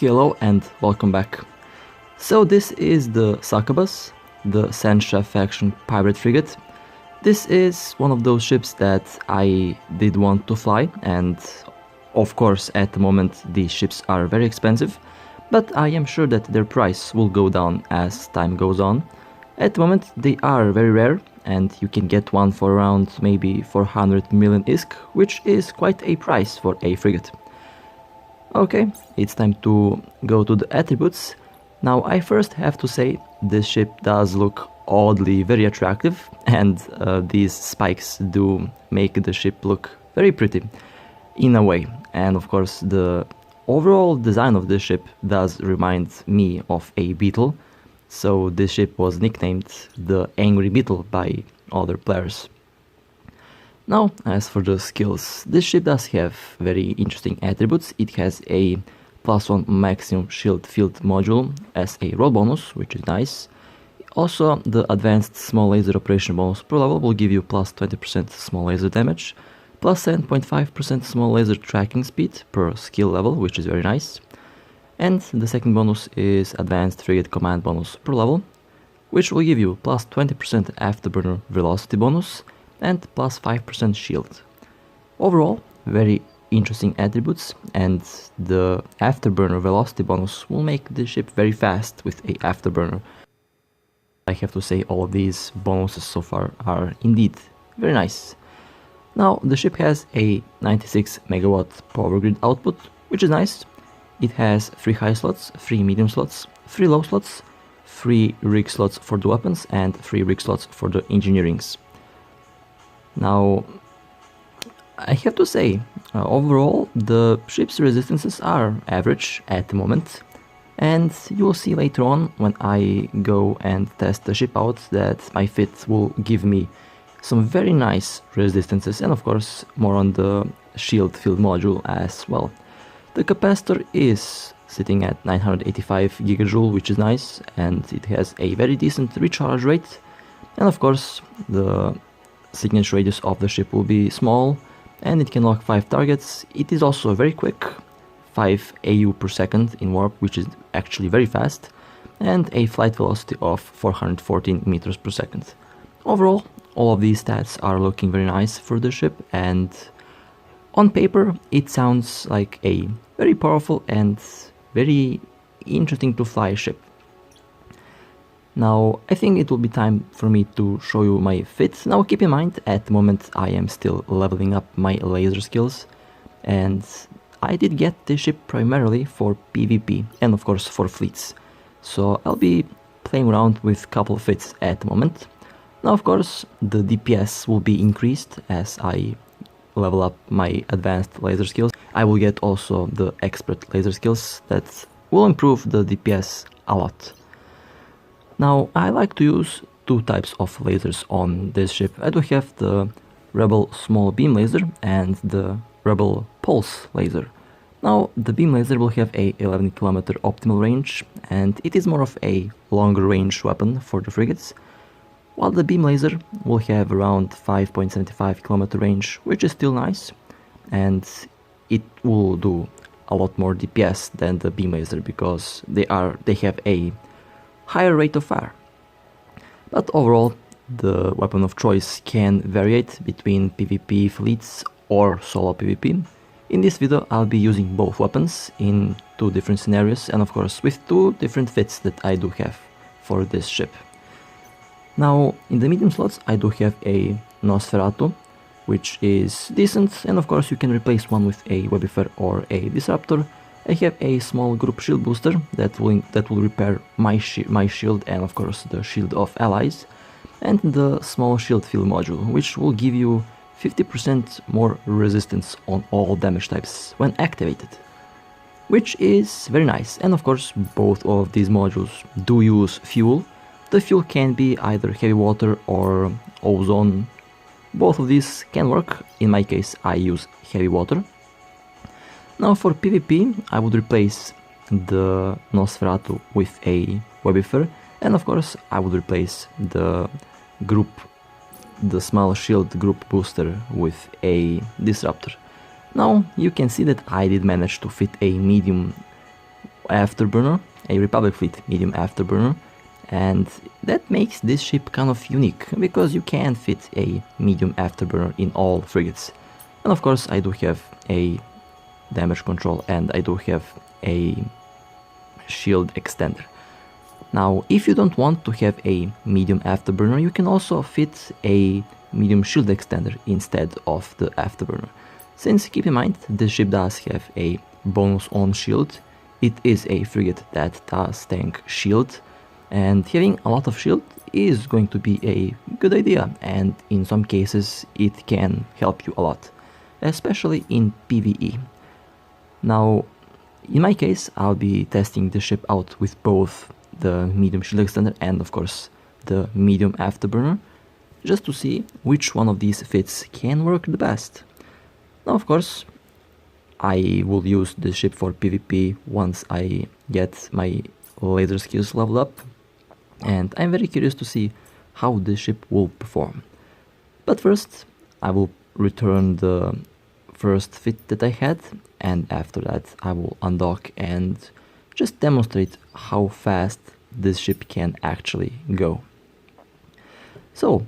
Hello and welcome back. So this is the Succubus, the Sansha faction pirate frigate. This is one of those ships that I did want to fly, and of course at the moment these ships are very expensive, but I am sure that their price will go down as time goes on. At the moment they are very rare, and you can get one for around maybe 400 million ISK, which is quite a price for a frigate. Okay, it's time to go to the attributes. Now I first have to say this ship does look oddly very attractive, and these spikes do make the ship look very pretty in a way. And of course the overall design of this ship does remind me of a beetle, so this ship was nicknamed the Angry Beetle by other players. Now, as for the skills, this ship does have very interesting attributes. It has a +1 maximum shield field module as a roll bonus, which is nice. Also, the advanced small laser operation bonus per level will give you +20% small laser damage, +7.5% small laser tracking speed per skill level, which is very nice. And the second bonus is advanced frigate command bonus per level, which will give you +20% afterburner velocity bonus and +5% shield. Overall, very interesting attributes, and the afterburner velocity bonus will make the ship very fast with a afterburner. I have to say all of these bonuses so far are indeed very nice. Now the ship has a 96 megawatt power grid output, which is nice. It has 3 high slots, 3 medium slots, 3 low slots, 3 rig slots for the weapons, and 3 rig slots for the engineerings. Now, I have to say, overall, the ship's resistances are average at the moment, and you will see later on when I go and test the ship out that my fit will give me some very nice resistances, and of course more on the shield field module as well. The capacitor is sitting at 985 gigajoule, which is nice, and it has a very decent recharge rate, and of course the signature radius of the ship will be small, and it can lock 5 targets. It is also very quick, 5 AU per second in warp, which is actually very fast, and a flight velocity of 414 meters per second. Overall, all of these stats are looking very nice for the ship, and on paper it sounds like a very powerful and very interesting to fly ship. Now, I think it will be time for me to show you my fit. Now, keep in mind, at the moment I am still leveling up my laser skills, and I did get this ship primarily for PvP and of course for fleets. So I'll be playing around with a couple of fits at the moment. Now, of course, the DPS will be increased as I level up my advanced laser skills. I will get also the expert laser skills that will improve the DPS a lot. Now, I like to use 2 types of lasers on this ship. I do have the Rebel small beam laser and the Rebel pulse laser. Now, the beam laser will have a 11 km optimal range, and it is more of a longer range weapon for the frigates, while the beam laser will have around 5.75 km range, which is still nice, and it will do a lot more DPS than the beam laser because they have a higher rate of fire. But overall, the weapon of choice can vary between PvP fleets or solo PvP. In this video I'll be using both weapons in 2 different scenarios, and of course with 2 different fits that I do have for this ship. Now, in the medium slots I do have a Nosferatu, which is decent, and of course you can replace one with a Webifer or a Disruptor. I have a small group shield booster that will repair my shield and of course the shield of allies, and the small shield field module, which will give you 50% more resistance on all damage types when activated, which is very nice. And of course both of these modules do use fuel. The fuel can be either heavy water or ozone. Both of these can work. In my case I use heavy water. Now, for PvP, I would replace the Nosferatu with a Webifer, and of course I would replace the small shield group booster with a Disruptor. Now, you can see that I did manage to fit a medium afterburner, a Republic fleet medium afterburner, and that makes this ship kind of unique because you can't fit a medium afterburner in all frigates. And of course I do have a damage control and I do have a shield extender. Now if you don't want to have a medium afterburner, you can also fit a medium shield extender instead of the afterburner. Since keep in mind this ship does have a bonus on shield, it is a frigate that does tank shield, and having a lot of shield is going to be a good idea, and in some cases it can help you a lot, especially in PvE. Now in my case I'll be testing the ship out with both the medium shield extender and of course the medium afterburner, just to see which one of these fits can work the best. Now of course I will use this ship for PvP once I get my laser skills leveled up, and I'm very curious to see how this ship will perform. But first I will return the first fit that I had, and after that I will undock and just demonstrate how fast this ship can actually go. So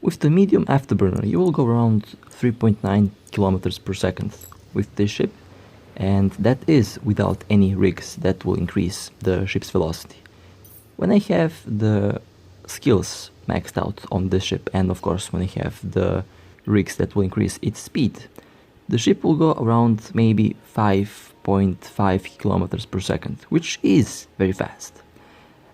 with the medium afterburner you will go around 3.9 kilometers per second with this ship, and that is without any rigs that will increase the ship's velocity. When I have the skills maxed out on this ship, and of course when I have the rigs that will increase its speed, the ship will go around maybe 5.5 kilometers per second, which is very fast.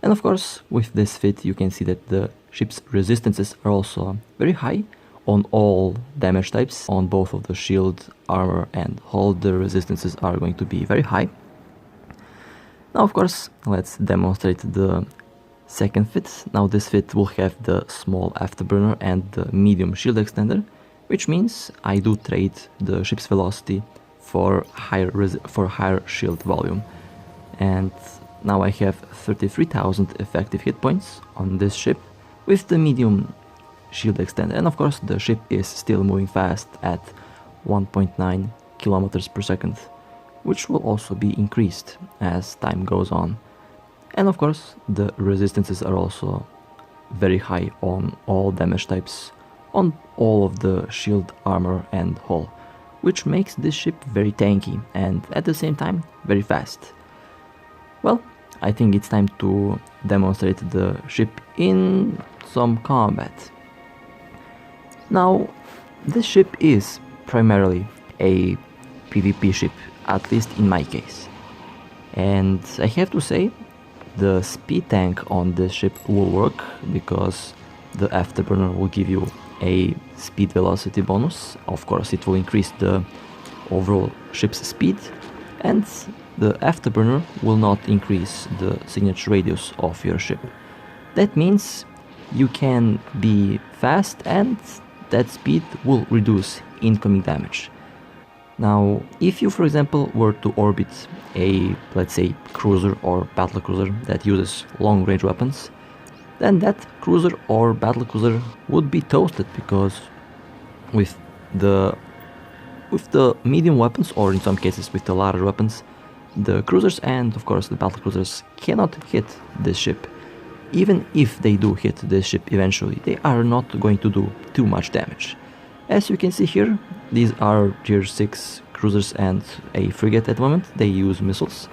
And of course with this fit you can see that the ship's resistances are also very high on all damage types. On both of the shield, armor and hull the resistances are going to be very high. Now of course let's demonstrate the second fit. Now this fit will have the small afterburner and the medium shield extender, which means I do trade the ship's velocity for higher shield volume. And now I have 33,000 effective hit points on this ship with the medium shield extender, and of course the ship is still moving fast at 1.9 kilometers per second, which will also be increased as time goes on. And of course the resistances are also very high on all damage types, on all of the shield, armor and hull, which makes this ship very tanky and at the same time very fast. Well, I think it's time to demonstrate the ship in some combat. Now, this ship is primarily a PvP ship, at least in my case. And I have to say, the speed tank on this ship will work because the afterburner will give you a speed velocity bonus. Of course, it will increase the overall ship's speed, and the afterburner will not increase the signature radius of your ship. That means you can be fast and that speed will reduce incoming damage. Now, if you for example were to orbit a, let's say, cruiser or battlecruiser that uses long range weapons, then that cruiser or battlecruiser would be toasted, because with the medium weapons, or in some cases with the larger weapons, the cruisers and of course the battlecruisers cannot hit this ship. Even if they do hit this ship eventually, they are not going to do too much damage. As you can see here, these are tier 6 cruisers and a frigate at the moment. They use missiles.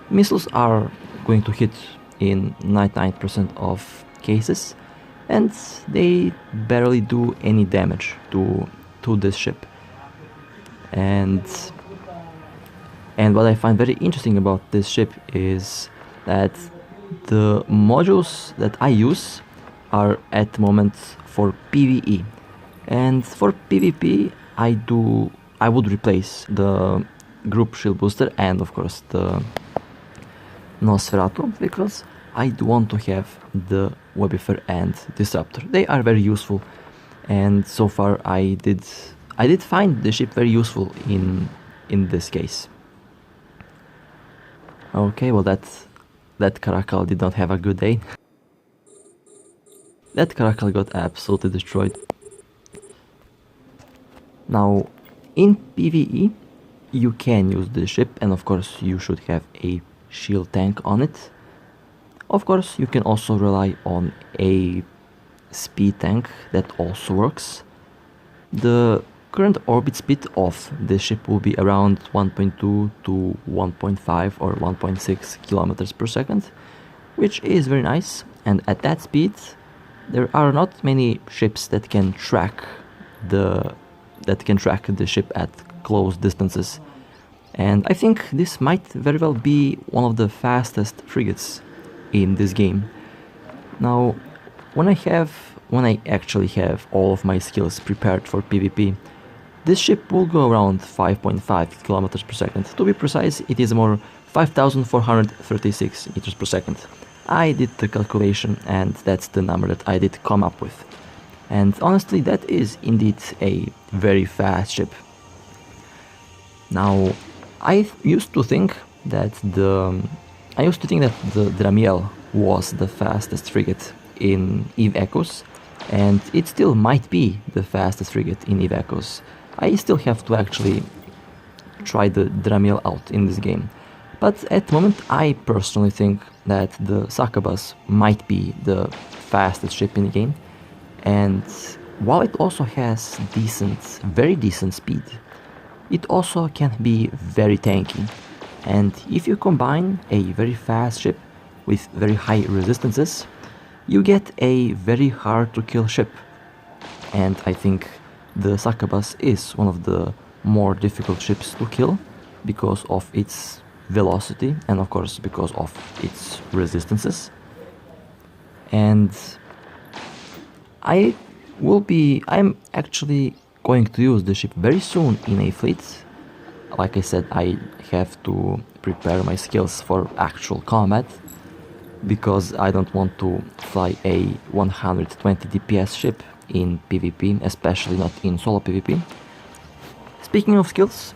Missiles are going to hit in 99% of cases, and they barely do any damage to this ship. And what I find very interesting about this ship is that the modules that I use are at the moment for PvE, and for PvP I would replace the group shield booster and of course the Nosferatu, because I do want to have the Webifer and Disruptor. They are very useful, and so far I did find the ship very useful in this case. Okay, well that Caracal did not have a good day. That Caracal got absolutely destroyed. Now, in PvE, you can use this ship, and of course you should have a shield tank on it. Of course, you can also rely on a speed tank that also works. The current orbit speed of the ship will be around 1.2 to 1.5 or 1.6 kilometers per second, which is very nice, and at that speed there are not many ships that can track the ship at close distances. And I think this might very well be one of the fastest frigates in this game. Now, when I actually have all of my skills prepared for PvP, this ship will go around 5.5 kilometers per second. To be precise, it is more 5,436 meters per second. I did the calculation and that's the number that I did come up with. And honestly, that is indeed a very fast ship. Now, I used to think that the Dramiel was the fastest frigate in Eve Echoes, and it still might be the fastest frigate in Eve Echoes. I still have to actually try the Dramiel out in this game. But at the moment, I personally think that the Succubus might be the fastest ship in the game, and while it also has very decent speed, it also can be very tanky. And if you combine a very fast ship with very high resistances, you get a very hard to kill ship. And I think the Succubus is one of the more difficult ships to kill because of its velocity and of course because of its resistances. And I'm actually going to use the ship very soon in a fleet. Like I said, I have to prepare my skills for actual combat because I don't want to fly a 120 DPS ship in PvP, especially not in solo PvP. Speaking of skills,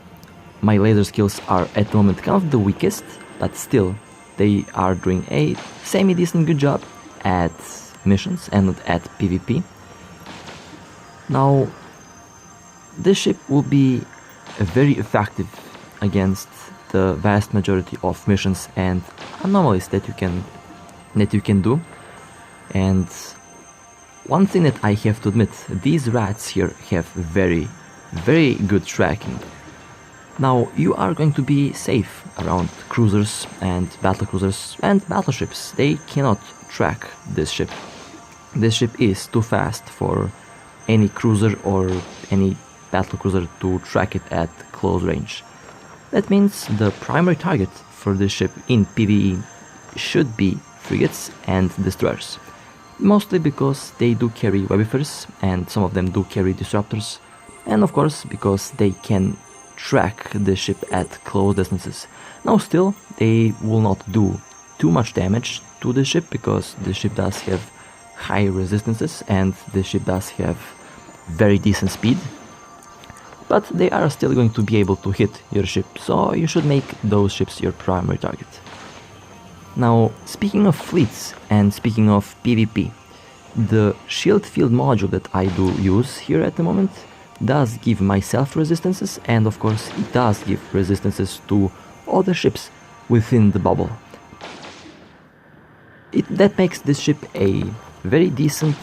my laser skills are at the moment kind of the weakest, but still they are doing a semi-decent good job at missions and at PvP. Now, this ship will be very effective against the vast majority of missions and anomalies that you can do. And one thing that I have to admit, these rats here have very, very good tracking. Now, you are going to be safe around cruisers and battlecruisers and battleships. They cannot track this ship. This ship is too fast for any cruiser or any battlecruiser to track it at close range. That means the primary target for this ship in PvE should be frigates and destroyers. Mostly because they do carry webifers and some of them do carry disruptors, and of course because they can track the ship at close distances. Now still, they will not do too much damage to the ship because the ship does have high resistances and the ship does have very decent speed, but they are still going to be able to hit your ship, so you should make those ships your primary target. Now, speaking of fleets and speaking of PvP, the shield field module that I do use here at the moment does give myself resistances, and of course it does give resistances to other ships within the bubble. That makes this ship a very decent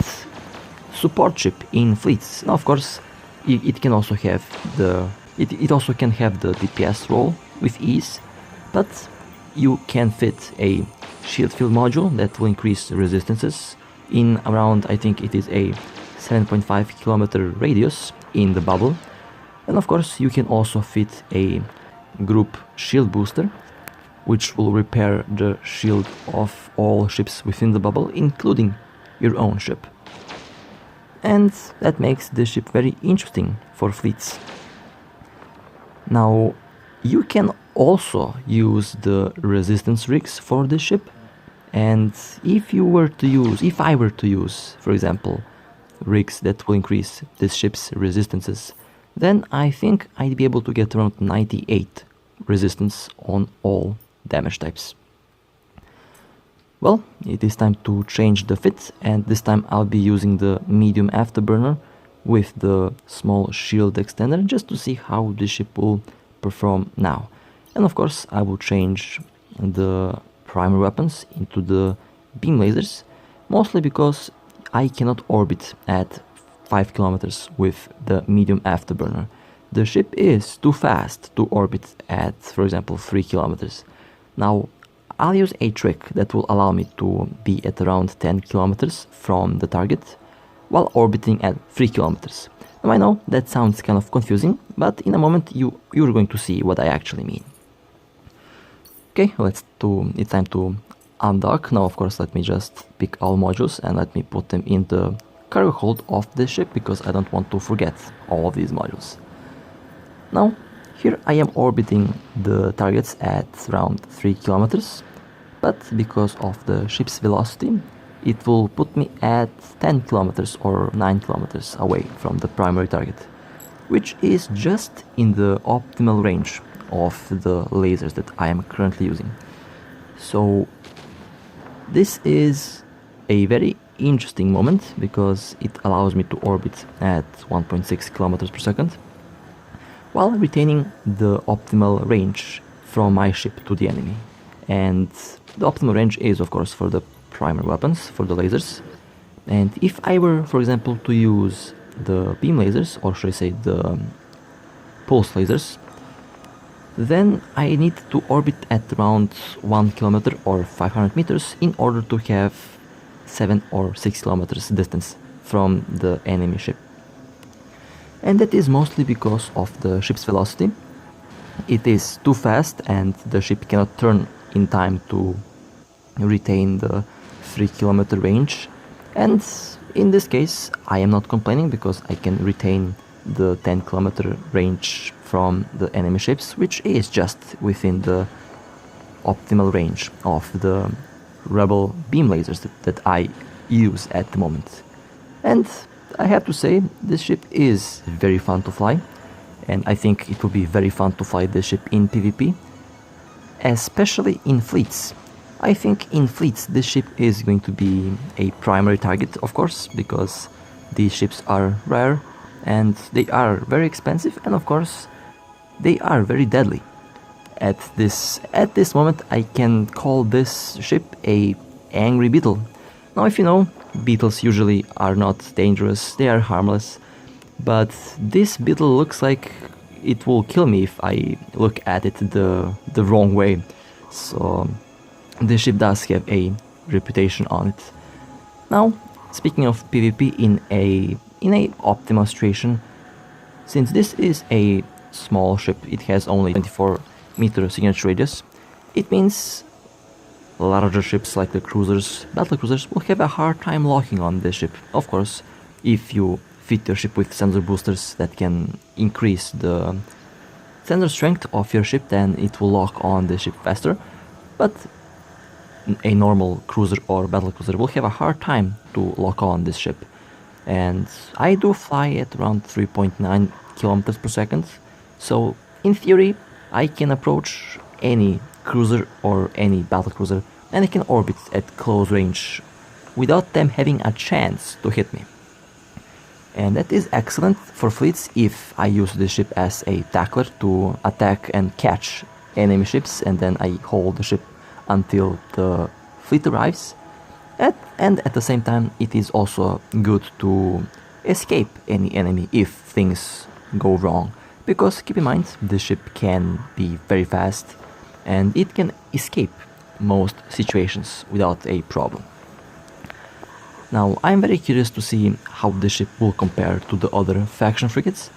support ship in fleets. Now, of course, it can also have the DPS role with ease, but you can fit a shield field module that will increase resistances in around, I think it is a 7.5 kilometer radius in the bubble. And of course you can also fit a group shield booster, which will repair the shield of all ships within the bubble, including your own ship. And that makes this ship very interesting for fleets. Now, you can also use the resistance rigs for this ship, and if I were to use, for example, rigs that will increase this ship's resistances, then I think I'd be able to get around 98 resistance on all damage types. Well, it is time to change the fit, and this time I'll be using the medium afterburner with the small shield extender just to see how this ship will perform now. And of course I will change the primary weapons into the beam lasers, mostly because I cannot orbit at 5 kilometers with the medium afterburner. The ship is too fast to orbit at, for example, 3 kilometers. Now, I'll use a trick that will allow me to be at around 10 kilometers from the target while orbiting at 3 kilometers. Now, I know that sounds kind of confusing, but in a moment you're going to see what I actually mean. Okay, it's time to undock. Now, of course, let me just pick all modules and let me put them in the cargo hold of the ship because I don't want to forget all of these modules. Now, here I am orbiting the targets at around 3 kilometers, but because of the ship's velocity, it will put me at 10 kilometers or 9 kilometers away from the primary target, which is just in the optimal range of the lasers that I am currently using. So this is a very interesting moment because it allows me to orbit at 1.6 kilometers per second while retaining the optimal range from my ship to the enemy. And the optimal range is, of course, for the primary weapons, for the lasers. And if I were, for example, to use the beam lasers, or should I say the pulse lasers, then I need to orbit at around 1 kilometer or 500 meters in order to have 7 or 6 kilometers distance from the enemy ship. And that is mostly because of the ship's velocity. It is too fast and the ship cannot turn in time to retain the 3 kilometer range. And in this case I am not complaining because I can retain the 10 kilometer range from the enemy ships, which is just within the optimal range of the rebel beam lasers that I use at the moment. And I have to say, this ship is very fun to fly, and I think it will be very fun to fly this ship in PvP, especially in fleets. I think in fleets this ship is going to be a primary target, of course, because these ships are rare and they are very expensive, and of course they are very deadly. At this moment I can call this ship a angry beetle. Now, if you know, beetles usually are not dangerous, they are harmless, but this beetle looks like it will kill me if I look at it the wrong way. So this ship does have a reputation on it. Now, speaking of PvP in a optimal situation, since this is a small ship, it has only 24 meter signature radius, it means larger ships like the cruisers, battle cruisers, will have a hard time locking on this ship. Of course, if you fit your ship with sensor boosters that can increase the sensor strength of your ship, then it will lock on the ship faster. But a normal cruiser or battle cruiser will have a hard time to lock on this ship. And I do fly at around 3.9 kilometers per second, so in theory I can approach any cruiser or any battle cruiser and I can orbit at close range without them having a chance to hit me. And that is excellent for fleets if I use this ship as a tackler to attack and catch enemy ships, and then I hold the ship until the fleet arrives. And at the same time it is also good to escape any enemy if things go wrong, because keep in mind this ship can be very fast and it can escape most situations without a problem. Now, I'm very curious to see how this ship will compare to the other faction frigates.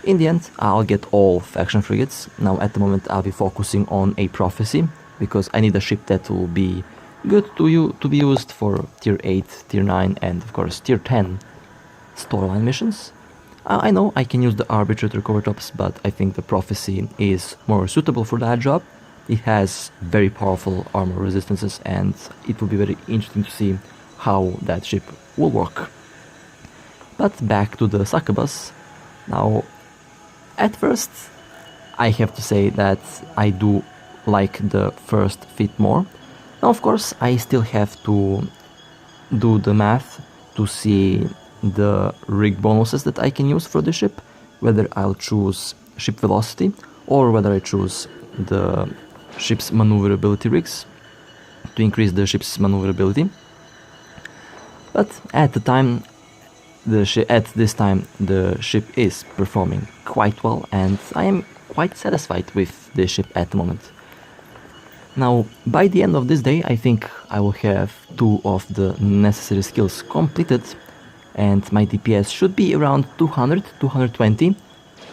In the end, I'll get all faction frigates. Now, at the moment, I'll be focusing on a prophecy, because I need a ship that will be good to be used for tier 8, tier 9, and of course tier 10 storyline missions. I know I can use the arbitrator cover tops, but I think the prophecy is more suitable for that job. It has very powerful armor resistances, and it will be very interesting to see how that ship will work. But back to the Succubus. Now, at first I have to say that I do like the first fit more. Now, of course, I still have to do the math to see the rig bonuses that I can use for the ship, whether I'll choose ship velocity or whether I choose the ship's maneuverability rigs to increase the ship's maneuverability. But at this time the ship is performing quite well, and I am quite satisfied with the ship at the moment. Now, by the end of this day, I think I will have 2 of the necessary skills completed, and my DPS should be around 200-220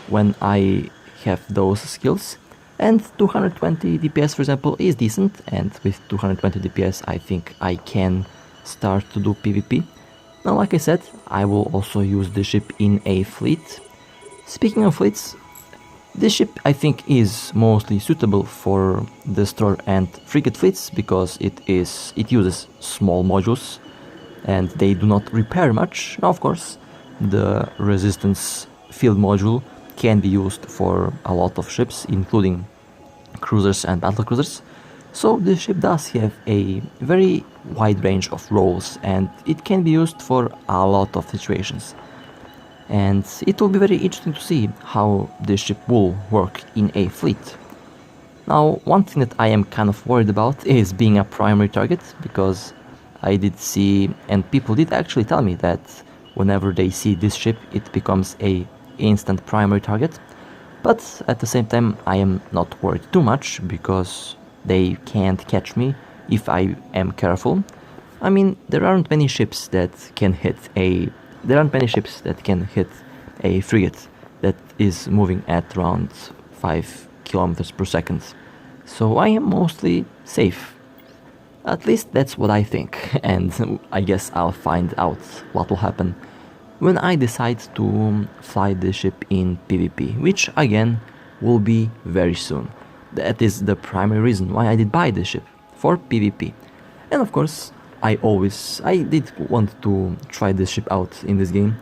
when I have those skills. And 220 DPS, for example, is decent, and with 220 DPS I think I can start to do PvP. Now, like I said, I will also use the ship in a fleet. Speaking of fleets, this ship I think is mostly suitable for destroyer and frigate fleets because it uses small modules and they do not repair much. Now, of course, the resistance field module can be used for a lot of ships, including cruisers and battlecruisers. So this ship does have a very wide range of roles, and it can be used for a lot of situations. And it will be very interesting to see how this ship will work in a fleet. Now, one thing that I am kind of worried about is being a primary target, because I did see, and people did actually tell me that whenever they see this ship, it becomes a instant primary target. But at the same time, I am not worried too much, because they can't catch me if I am careful. I mean, there aren't many ships that can hit a frigate that is moving at around 5 kilometers per second. So I am mostly safe. At least that's what I think, and I guess I'll find out what will happen when I decide to fly the ship in PvP, which again will be very soon. That is the primary reason why I did buy this ship, for PvP. And of course, I did want to try this ship out in this game.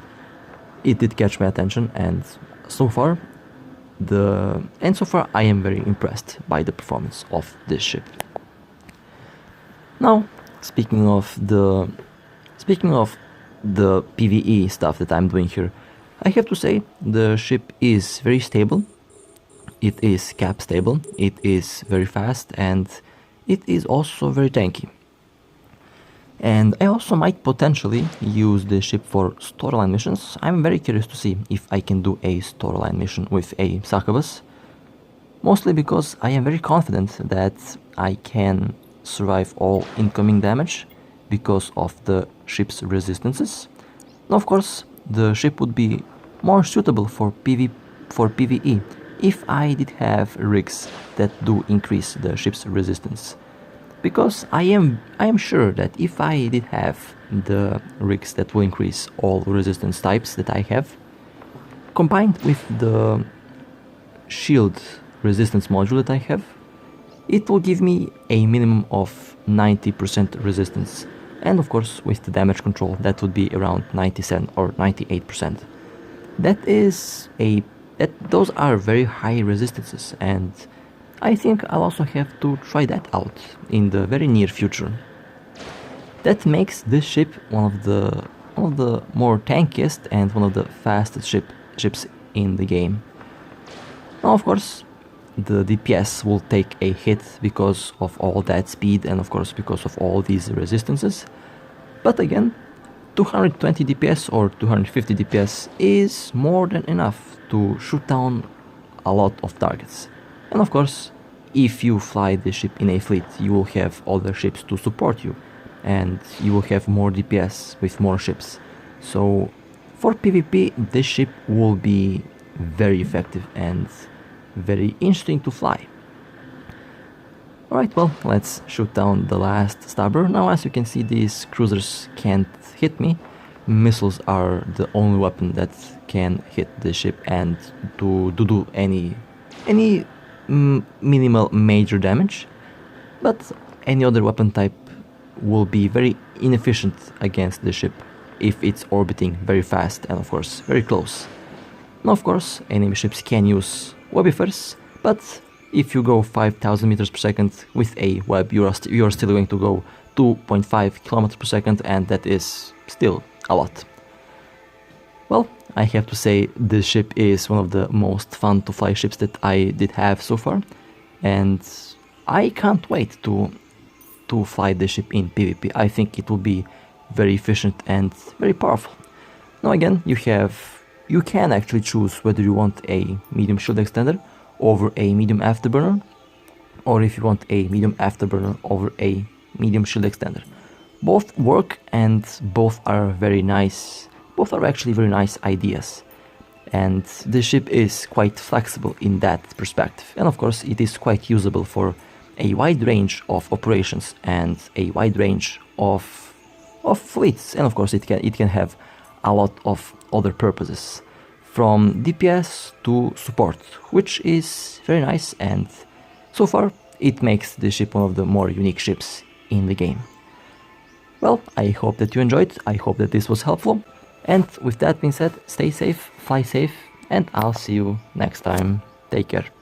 It did catch my attention, and so far I am very impressed by the performance of this ship. Now, speaking of the PvE stuff that I'm doing here, I have to say the ship is very stable. It is cap stable, it is very fast, and it is also very tanky. And I also might potentially use the ship for storyline missions. I'm very curious to see if I can do a storyline mission with a Succubus. Mostly because I am very confident that I can survive all incoming damage because of the ship's resistances. Now, of course, the ship would be more suitable for PvE if I did have rigs that do increase the ship's resistance. Because I am sure that if I did have the rigs that will increase all resistance types that I have, combined with the shield resistance module that I have, it will give me a minimum of 90% resistance. And of course, with the damage control, that would be around 97 or 98%. Those are very high resistances, and I think I'll also have to try that out in the very near future. That makes this ship one of the more tankiest and one of the fastest ships in the game. Now, of course, the DPS will take a hit because of all that speed and of course because of all these resistances. But again, 220 DPS or 250 DPS is more than enough to shoot down a lot of targets. And of course, if you fly the ship in a fleet, you will have other ships to support you, and you will have more DPS with more ships. So for PvP, this ship will be very effective and very interesting to fly. Alright, well, let's shoot down the last stabber. Now, as you can see, these cruisers can't hit me. Missiles are the only weapon that can hit the ship and to do any minimal major damage. But any other weapon type will be very inefficient against the ship if it's orbiting very fast and of course very close. Now, of course, enemy ships can use webifers, but if you go 5,000 meters per second with a web, you are still going to go 2.5 kilometers per second, and that is still a lot. Well, I have to say this ship is one of the most fun to fly ships that I did have so far, and I can't wait to fly the ship in PvP. I think it will be very efficient and very powerful. Now again, you can actually choose whether you want a medium shield extender over a medium afterburner, or if you want a medium afterburner over a medium shield extender. Both work and both are very nice. Both are actually very nice ideas. And the ship is quite flexible in that perspective. And of course it is quite usable for a wide range of operations and a wide range of fleets. And of course it can have a lot of other purposes, from DPS to support, which is very nice, and so far it makes the ship one of the more unique ships in the game. Well, I hope that you enjoyed, I hope that this was helpful, and with that being said, stay safe, fly safe, and I'll see you next time. Take care.